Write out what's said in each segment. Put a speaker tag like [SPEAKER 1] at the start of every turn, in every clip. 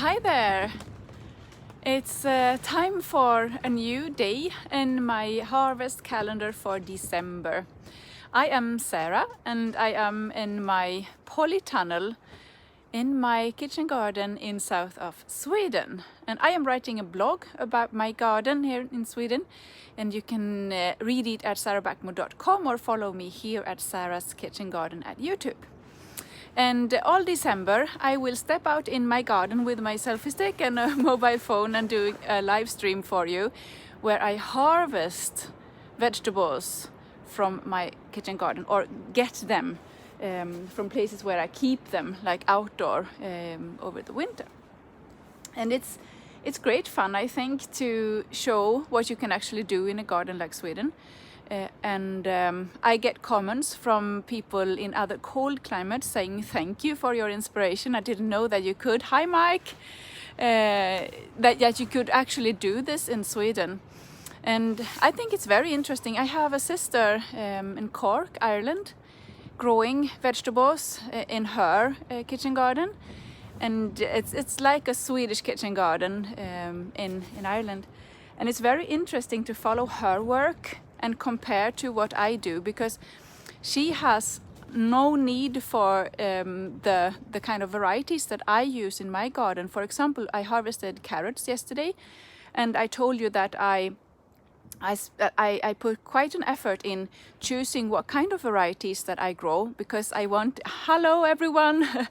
[SPEAKER 1] Hi there! It's time for a new day in my harvest calendar for December. I am Sara and I am in my polytunnel in my kitchen garden in south of Sweden. And I am writing a blog about my garden here in Sweden, and you can read it at sarabäckmo.com or follow me here at Sara's Kitchen Garden at YouTube. And all December I will step out in my garden with my selfie stick and a mobile phone and do a live stream for you where I harvest vegetables from my kitchen garden, or get them from places where I keep them, like outdoor over the winter. And it's great fun, I think, to show what you can actually do in a garden like Sweden. I get comments from people in other cold climates saying thank you for your inspiration. I didn't know that you could. Hi Mike! That you could actually do this in Sweden. And I think it's very interesting. I have a sister in Cork, Ireland, growing vegetables in her kitchen garden. And it's like a Swedish kitchen garden in Ireland. And it's very interesting to follow her work and compare to what I do, because she has no need for the kind of varieties that I use in my garden. For example, I harvested carrots yesterday, and I told you that I put quite an effort in choosing what kind of varieties that I grow, because I want, hello everyone,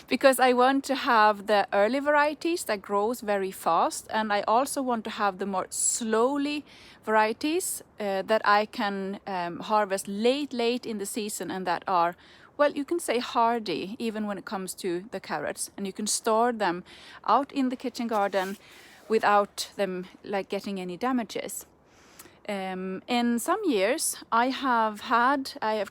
[SPEAKER 1] because I want to have the early varieties that grows very fast, and I also want to have the more slowly varieties that I can harvest late in the season, and that are, well, you can say hardy even when it comes to the carrots, and you can store them out in the kitchen garden without them like getting any damages. In some years I have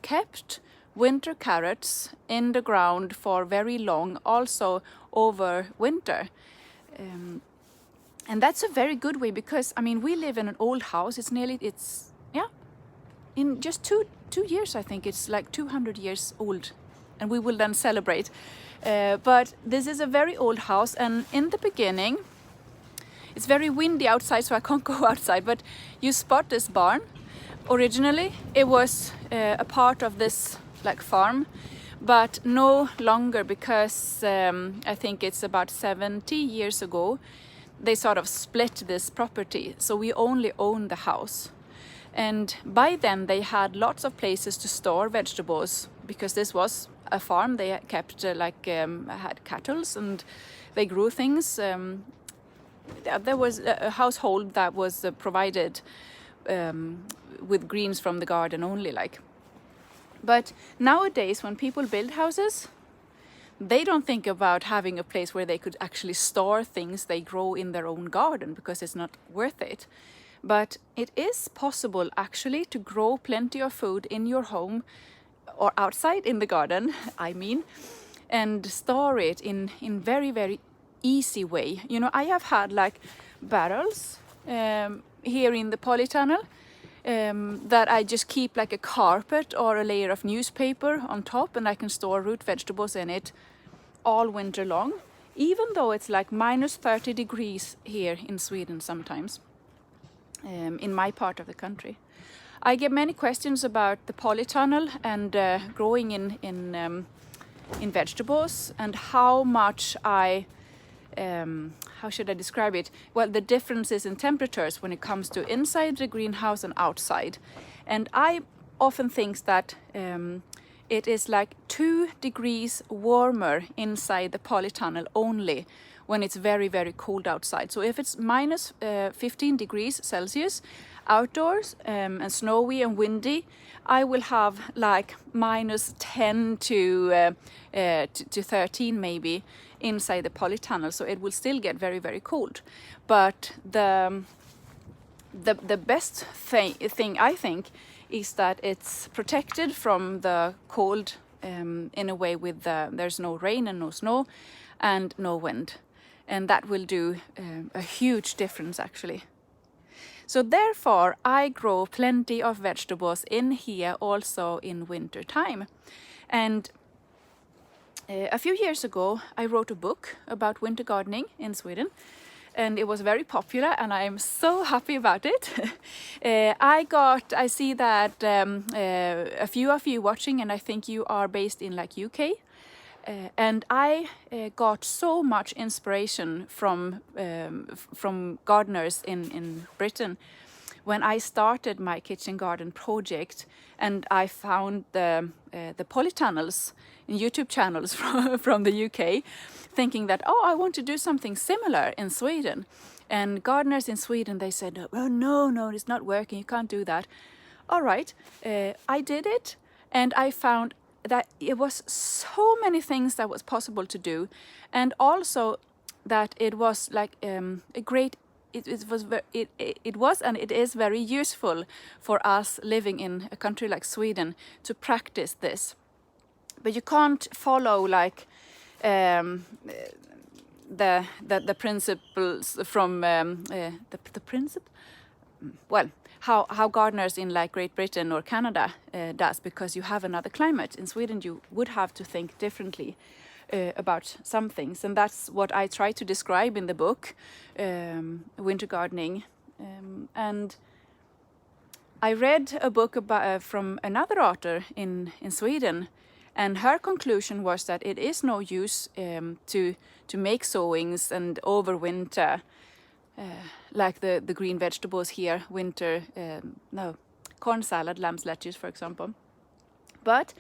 [SPEAKER 1] kept winter carrots in the ground for very long, also over winter. And that's a very good way, because I mean, we live in an old house. In just two years I think it's like 200 years old, and we will then celebrate. But this is a very old house, and in the beginning it's very windy outside, so I can't go outside, but you spot this barn. Originally it was a part of this like farm, but no longer, because I think it's about 70 years ago they sort of split this property, so we only own the house. And by then they had lots of places to store vegetables, because this was a farm. They kept had cattle and they grew things. There was a household that was provided with greens from the garden only, like. But nowadays when people build houses, they don't think about having a place where they could actually store things they grow in their own garden, because it's not worth it. But it is possible actually to grow plenty of food in your home or outside in the garden, I mean, and store it in very, very easy way. You know, I have had like barrels here in the polytunnel that I just keep like a carpet or a layer of newspaper on top, and I can store root vegetables in it all winter long, even though it's like minus 30 degrees here in Sweden sometimes, in my part of the country. I get many questions about the polytunnel and growing in vegetables, and how much how should I describe it? Well, the differences in temperatures when it comes to inside the greenhouse and outside. And I often think that it is like 2 degrees warmer inside the polytunnel only when it's very, very cold outside. So if it's minus 15 degrees Celsius outdoors and snowy and windy, I will have like minus 10 to 13 maybe inside the polytunnel, so it will still get very, very cold. But the best thing I think is that it's protected from the cold in a way with there's no rain and no snow and no wind, and that will do a huge difference actually. So therefore I grow plenty of vegetables in here also in winter time. And A few years ago, I wrote a book about winter gardening in Sweden, and it was very popular, and I'm so happy about it. I see that a few of you watching, and I think you are based in like UK, and I got so much inspiration from gardeners in Britain when I started my kitchen garden project, and I found the polytunnels in YouTube channels from the UK, thinking that, oh, I want to do something similar in Sweden. And gardeners in Sweden, they said, oh, no, it's not working, you can't do that. All right, I did it, and I found that it was so many things that was possible to do, and also that it was like a great, it was and it is very useful for us living in a country like Sweden to practice this. But you can't follow like the principles from the principle. Well, how gardeners in like Great Britain or Canada does, because you have another climate. In Sweden, you would have to think differently about some things, and that's what I try to describe in the book, Winter Gardening. And I read a book about from another author in Sweden, and her conclusion was that it is no use to make sowings and overwinter like the green vegetables here, winter, corn salad, lamb's lettuce, for example. But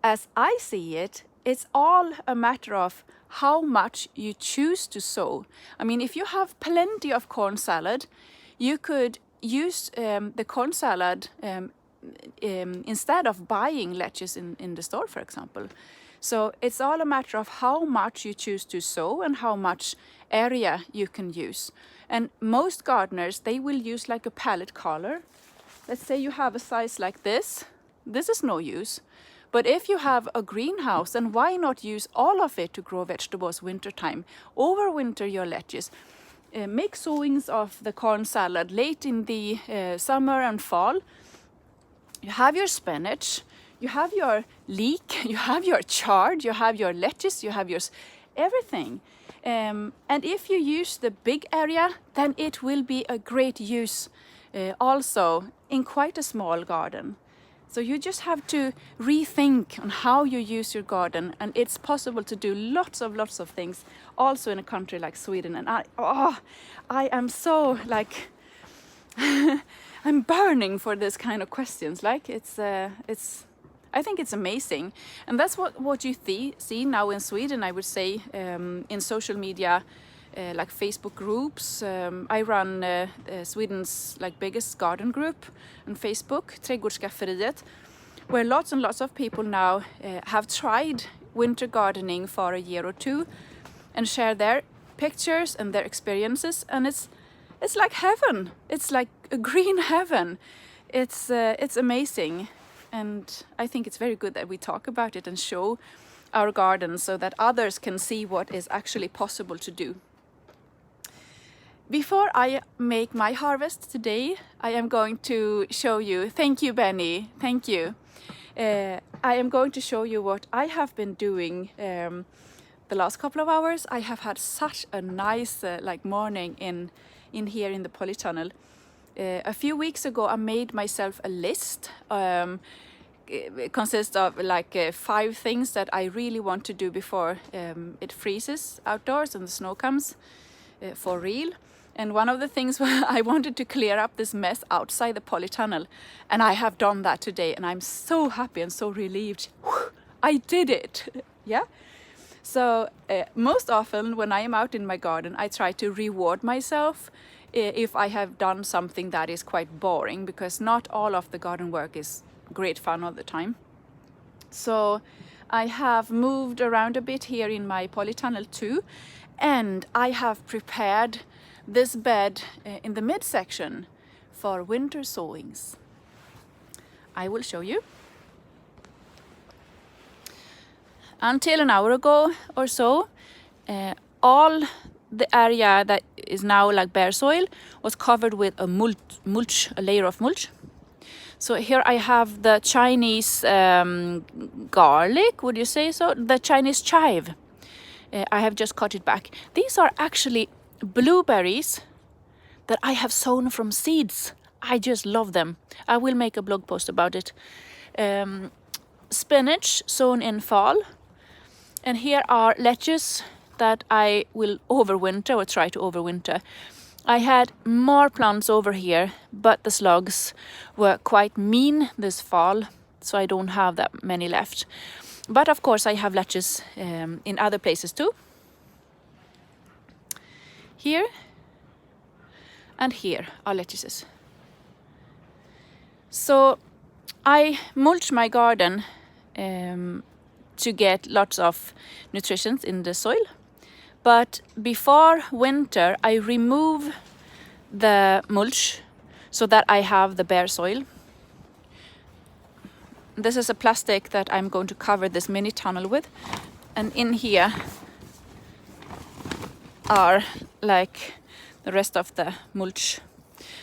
[SPEAKER 1] as I see it, it's all a matter of how much you choose to sow. I mean, if you have plenty of corn salad, you could use the corn salad instead of buying lettuce in the store, for example. So it's all a matter of how much you choose to sow and how much area you can use. And most gardeners, they will use like a pallet collar. Let's say you have a size like this. This is no use. But if you have a greenhouse, then why not use all of it to grow vegetables wintertime? Overwinter your lettuce. Make sowings of the corn salad late in the summer and fall. You have your spinach, you have your leek, you have your chard, you have your lettuce, you have your everything. And if you use the big area, then it will be a great use also in quite a small garden. So you just have to rethink on how you use your garden, and it's possible to do lots of things also in a country like Sweden. And I am so like I'm burning for this kind of questions. Like I think it's amazing, and that's what you see now in Sweden. I would say in social media, like Facebook groups. I run Sweden's like biggest garden group on Facebook, Trädgårdsskafferiet, where lots and lots of people now have tried winter gardening for a year or two, and share their pictures and their experiences, and it's like heaven. It's like a green heaven. It's amazing. And I think it's very good that we talk about it and show our gardens so that others can see what is actually possible to do. Before I make my harvest today, I am going to show you, thank you Benny, thank you. I am going to show you what I have been doing the last couple of hours. I have had such a nice like morning in here in the polytunnel. A few weeks ago I made myself a list. It consists of like 5 things that I really want to do before it freezes outdoors and the snow comes for real. And one of the things I wanted to clear up this mess outside the polytunnel, and I have done that today, and I'm so happy and so relieved. I did it. Yeah. So most often when I am out in my garden, I try to reward myself if I have done something that is quite boring, because not all of the garden work is great fun all the time. So I have moved around a bit here in my polytunnel too, and I have prepared this bed in the midsection for winter sowings. I will show you. Until an hour ago or so, all the area that is now like bare soil was covered with a mulch, a layer of mulch. So here I have the Chinese garlic, would you say so? The Chinese chive. I have just cut it back. These are actually blueberries that I have sown from seeds. I just love them. I will make a blog post about it. Spinach sown in fall. And here are lettuce that I will overwinter or try to overwinter. I had more plants over here, but the slugs were quite mean this fall, so I don't have that many left. But of course I have lettuce in other places too. Here and here are lettuces. So I mulch my garden to get lots of nutrition in the soil. But before winter I remove the mulch so that I have the bare soil. This is a plastic that I'm going to cover this mini tunnel with, and in here are like the rest of the mulch.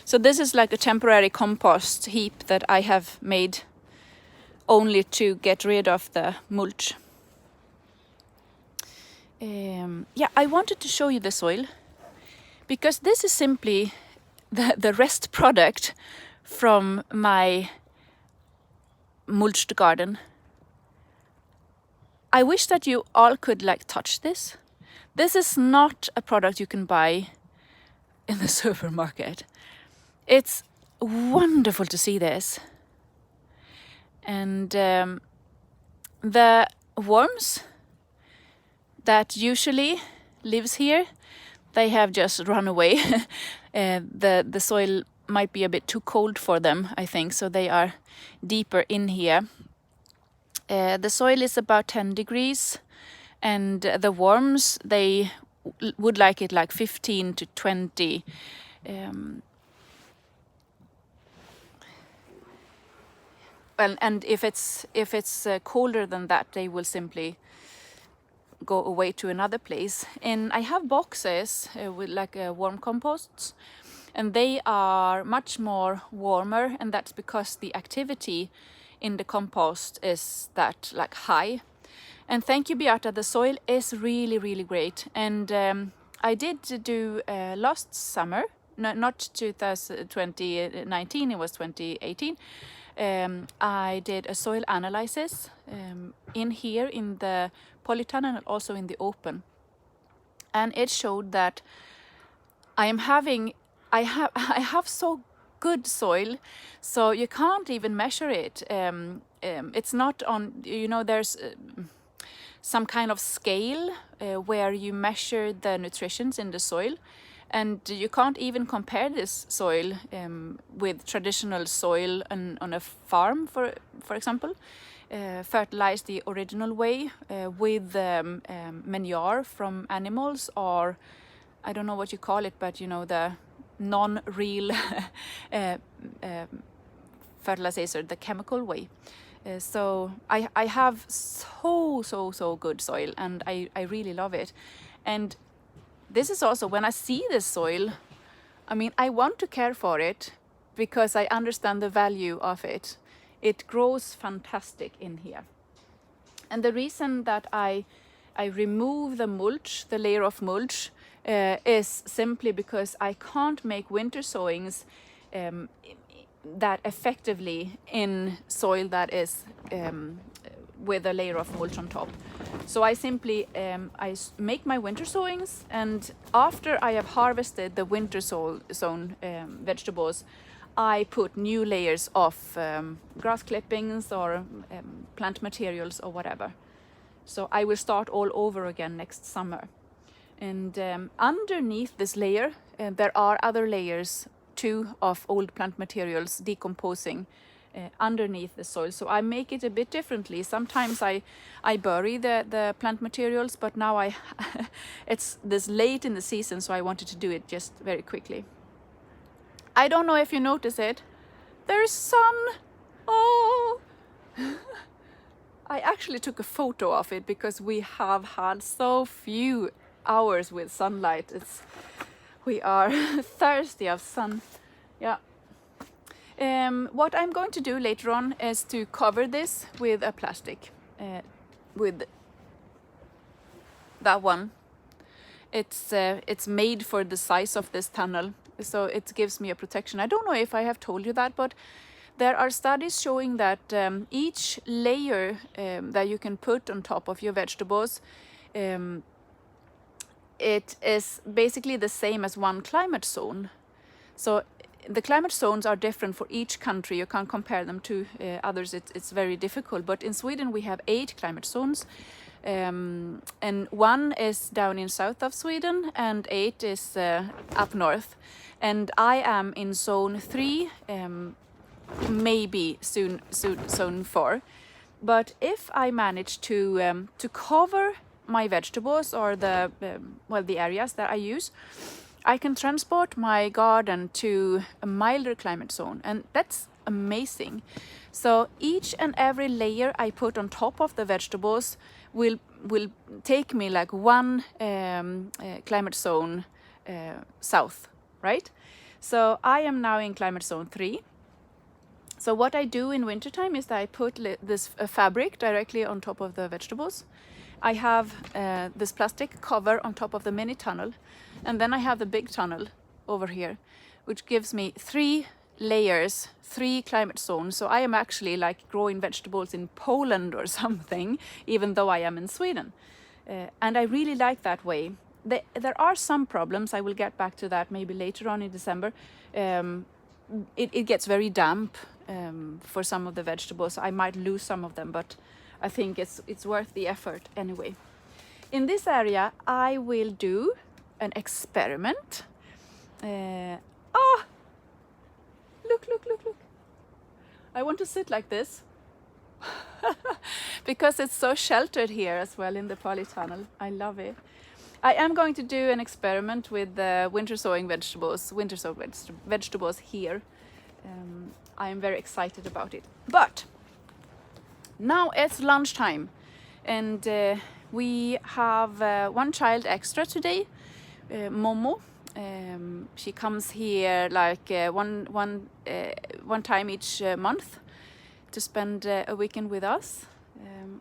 [SPEAKER 1] So this is like a temporary compost heap that I have made only to get rid of the mulch. Yeah, I wanted to show you the soil because this is simply the rest product from my mulched garden. I wish that you all could like touch this. This is not a product you can buy in the supermarket. It's wonderful to see this. And the worms that usually lives here, they have just run away. The soil might be a bit too cold for them, I think, so they are deeper in here. The soil is about 10 degrees and the worms, they would like it like 15 to 20. Well, and if it's colder than that, they will simply go away to another place. And I have boxes with like worm composts, and they are much more warmer, and that's because the activity in the compost is that like high. And thank you, Beata, the soil is really, really great. And I did do last summer, not 2019, it was 2018. I did a soil analysis in here in the polytunnel and also in the open, and it showed that I have so good soil, so you can't even measure it. It's not on, you know, there's some kind of scale where you measure the nutrients in the soil. And you can't even compare this soil with traditional soil on a farm, for example. Fertilize the original way with manure from animals, or I don't know what you call it, but you know, the non-real fertilizer, the chemical way. So I have so good soil, and I really love it. And this is also, when I see this soil, I mean, I want to care for it because I understand the value of it. It grows fantastic in here. And the reason that I remove the mulch, the layer of mulch, is simply because I can't make winter sowings that effectively in soil that is with a layer of mulch on top. So I simply I make my winter sowings, and after I have harvested the winter sown vegetables, I put new layers of grass clippings or plant materials or whatever. So I will start all over again next summer. And underneath this layer, there are other layers too of old plant materials decomposing underneath the soil. So I make it a bit differently. Sometimes I bury the plant materials, but now it's this late in the season, so I wanted to do it just very quickly. I don't know if you notice it. There's sun. Oh! I actually took a photo of it because we have had so few hours with sunlight. We are thirsty of sun. Yeah. What I'm going to do later on is to cover this with a plastic, with that one. It's made for the size of this tunnel, so it gives me a protection. I don't know if I have told you that, but there are studies showing that each layer that you can put on top of your vegetables, it is basically the same as one climate zone. So the climate zones are different for each country. You can't compare them to others. It's very difficult. But in Sweden we have 8 climate zones. And 1 is down in south of Sweden and 8 is up north. And I am in zone 3, maybe soon zone 4. But if I manage to cover my vegetables or the areas that I use, I can transport my garden to a milder climate zone, and that's amazing. So each and every layer I put on top of the vegetables will take me like 1 climate zone south, right? So I am now in climate zone 3. So what I do in wintertime is that I put this fabric directly on top of the vegetables. I have this plastic cover on top of the mini tunnel, and then I have the big tunnel over here, which gives me 3 layers, 3 climate zones. So I am actually like growing vegetables in Poland or something, even though I am in Sweden. And I really like that way. There are some problems. I will get back to that maybe later on in December. It gets very damp for some of the vegetables. I might lose some of them, but I think it's worth the effort anyway. In this area, I will do an experiment. Look. I want to sit like this because it's so sheltered here as well in the polytunnel. I love it. I am going to do an experiment with the winter sowed vegetables here. I am very excited about it. But now it's lunchtime, and we have 1 child extra today, Momo. She comes here like one time each month to spend a weekend with us.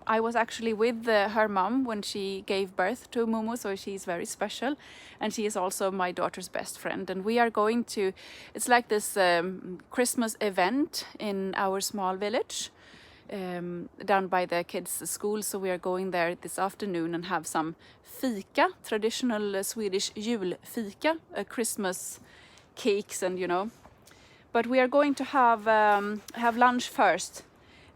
[SPEAKER 1] I was actually with her mom when she gave birth to Momo, so she's very special, and she is also my daughter's best friend. And we are going to, it's like this Christmas event in our small village down by the kids' school, so we are going there this afternoon and have some fika, traditional Swedish julfika, Christmas cakes and but we are going to have lunch first,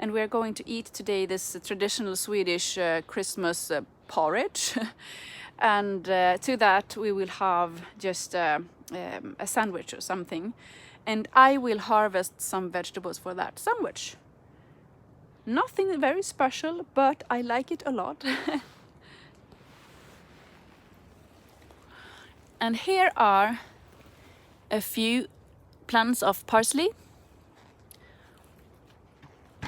[SPEAKER 1] and we are going to eat today this traditional Swedish Christmas porridge and to that we will have just a sandwich or something, and I will harvest some vegetables for that sandwich. Nothing very special, but I like it a lot. And here are a few plants of parsley.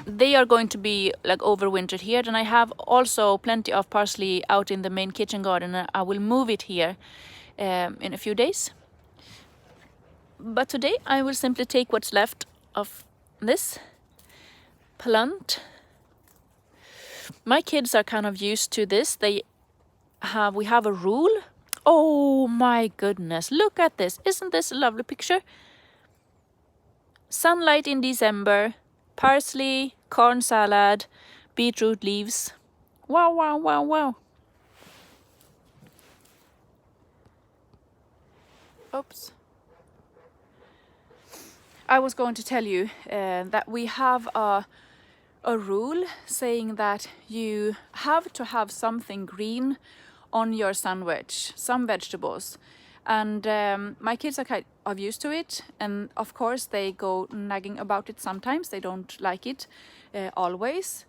[SPEAKER 1] They are going to be like overwintered here. And I have also plenty of parsley out in the main kitchen garden. I will move it here in a few days. But today I will simply take what's left of this plant. My kids are kind of used to this. We have a rule. Oh my goodness, look at this. Isn't this a lovely picture? Sunlight in December, parsley, corn salad, beetroot leaves. Wow. Oops. I was going to tell you that we have a rule saying that you have to have something green on your sandwich, some vegetables. And my kids are kind of used to it, and of course they go nagging about it sometimes. They don't like it always.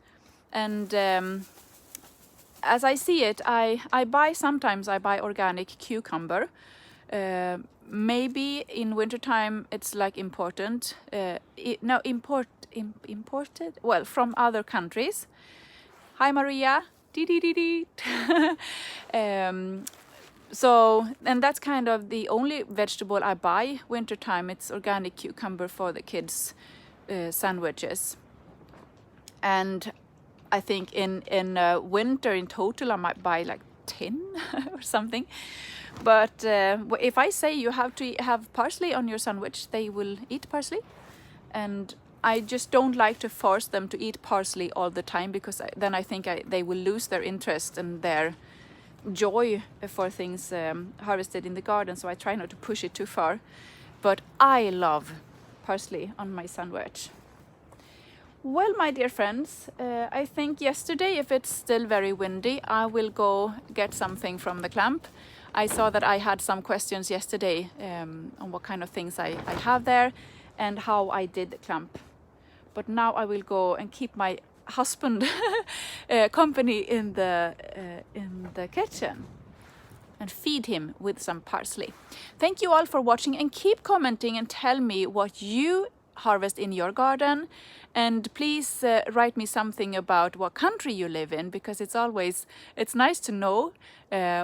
[SPEAKER 1] And as I see it, I buy organic cucumber. Maybe in wintertime it's like imported, well, from other countries. Hi Maria. So, and that's kind of the only vegetable I buy wintertime. It's organic cucumber for the kids' sandwiches. And I think in winter in total I might buy like 10 or something. But if I say you have to have parsley on your sandwich, they will eat parsley. And I just don't like to force them to eat parsley all the time, because then I think they will lose their interest and their joy for things harvested in the garden. So I try not to push it too far. But I love parsley on my sandwich. Well, my dear friends, I think yesterday, if it's still very windy, I will go get something from the clamp. I saw that I had some questions yesterday on what kind of things I have there and how I did the clamp. But now I will go and keep my husband company in the kitchen and feed him with some parsley. Thank you all for watching, and keep commenting and tell me what you harvest in your garden. And please write me something about what country you live in, because it's nice to know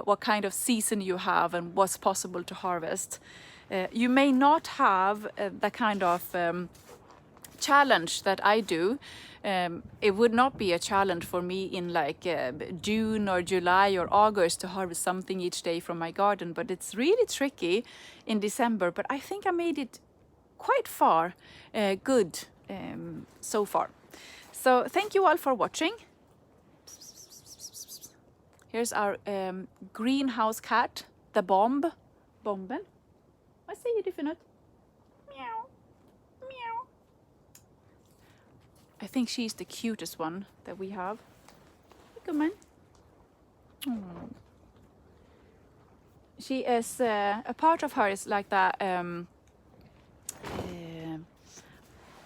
[SPEAKER 1] what kind of season you have and what's possible to harvest. You may not have the kind of challenge that I do. It would not be a challenge for me in like June or July or August to harvest something each day from my garden, but it's really tricky in December. But I think I made it quite far good so far. So thank you all for watching. Here's our greenhouse cat, the Bomben. Vad säger du för något? Meow. Meow. I think she's the cutest one that we have. Come on. She is a part of her is like that.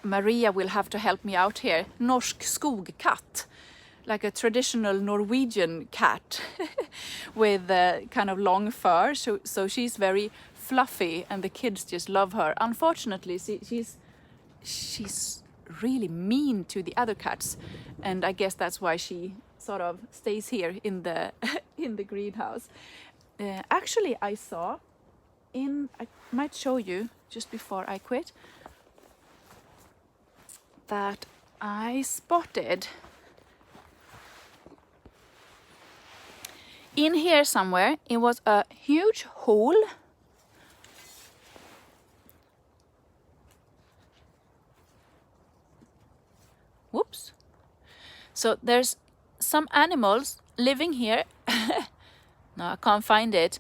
[SPEAKER 1] Maria will have to help me out here. Norsk skogkatt, like a traditional Norwegian cat with kind of long fur. So she's very fluffy, and the kids just love her. Unfortunately, she's really mean to the other cats, and I guess that's why she sort of stays here in the in the greenhouse. Actually, I might show you just before I quit that I spotted in here somewhere. It was a huge hole. Whoops. So there's some animals living here. No, I can't find it.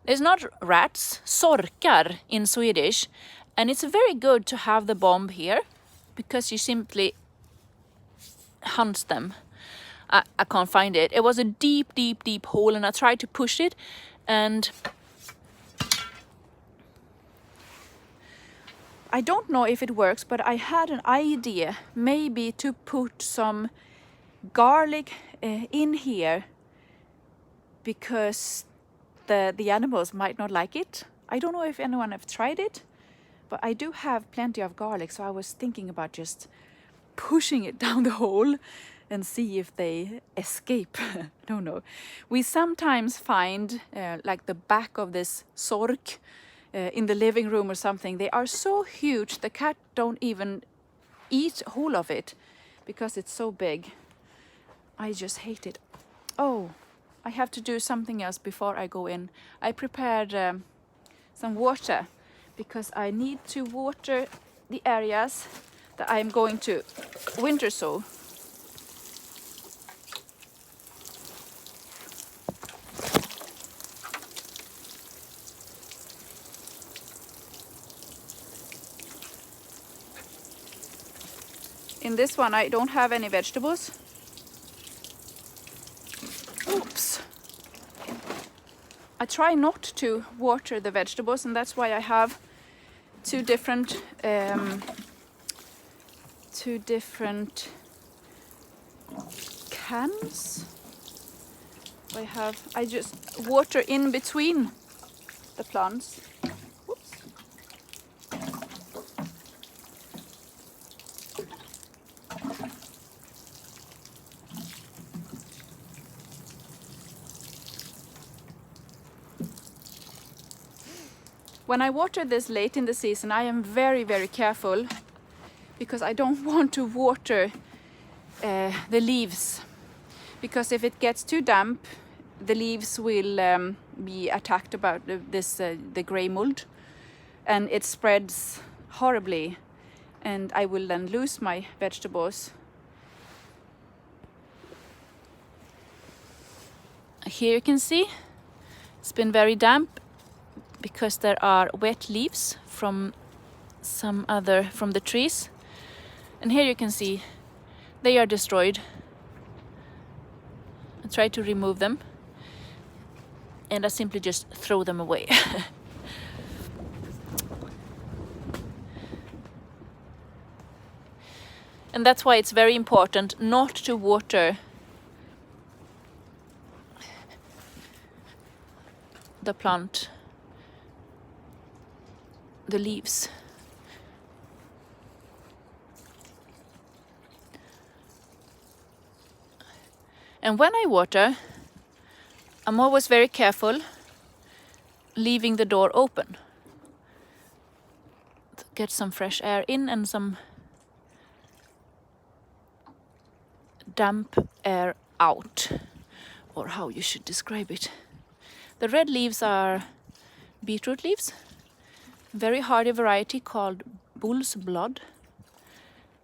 [SPEAKER 1] It's not rats, sorkar in Swedish. And it's very good to have the bomb here, because you simply hunts them. I can't find it. It was a deep hole, and I tried to push it, and I don't know if it works, but I had an idea maybe to put some garlic in here, because the animals might not like it. I don't know if anyone have tried it, but I do have plenty of garlic, so I was thinking about just pushing it down the hole and see if they escape. I don't know. We sometimes find like the back of this sork in the living room or something. They are so huge, the cat don't even eat whole of it because it's so big. I just hate it. Oh, I have to do something else before I go in. I prepared some water, because I need to water the areas that I'm going to winter sow. In this one I don't have any vegetables. Oops. I try not to water the vegetables, and that's why I have two different cans. I just water in between the plants. Whoops. When I water this late in the season, I am very, very careful because I don't want to water the leaves, because if it gets too damp, the leaves will be attacked about the grey mold, and it spreads horribly, and I will then lose my vegetables. Here you can see it's been very damp because there are wet leaves from the trees, and here you can see they are destroyed. I try to remove them, and I simply just throw them away. And that's why it's very important not to water the plant, the leaves. And when I water, I'm always very careful leaving the door open to get some fresh air in and some damp air out, or how you should describe it. The red leaves are beetroot leaves, very hardy variety called bull's blood,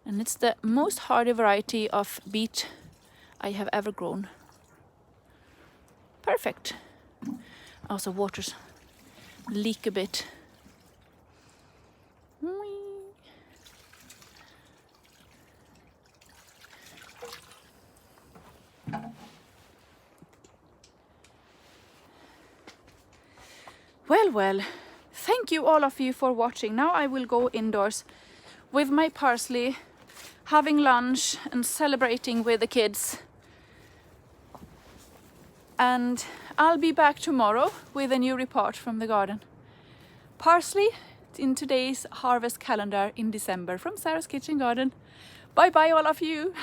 [SPEAKER 1] and it's the most hardy variety of beet I have ever grown. Perfect. Also waters leak a bit. Well, thank you all of you for watching. Now I will go indoors with my parsley, having lunch and celebrating with the kids. And I'll be back tomorrow with a new report from the garden. Parsley in today's harvest calendar in December from Sara's Kitchen Garden. Bye bye all of you.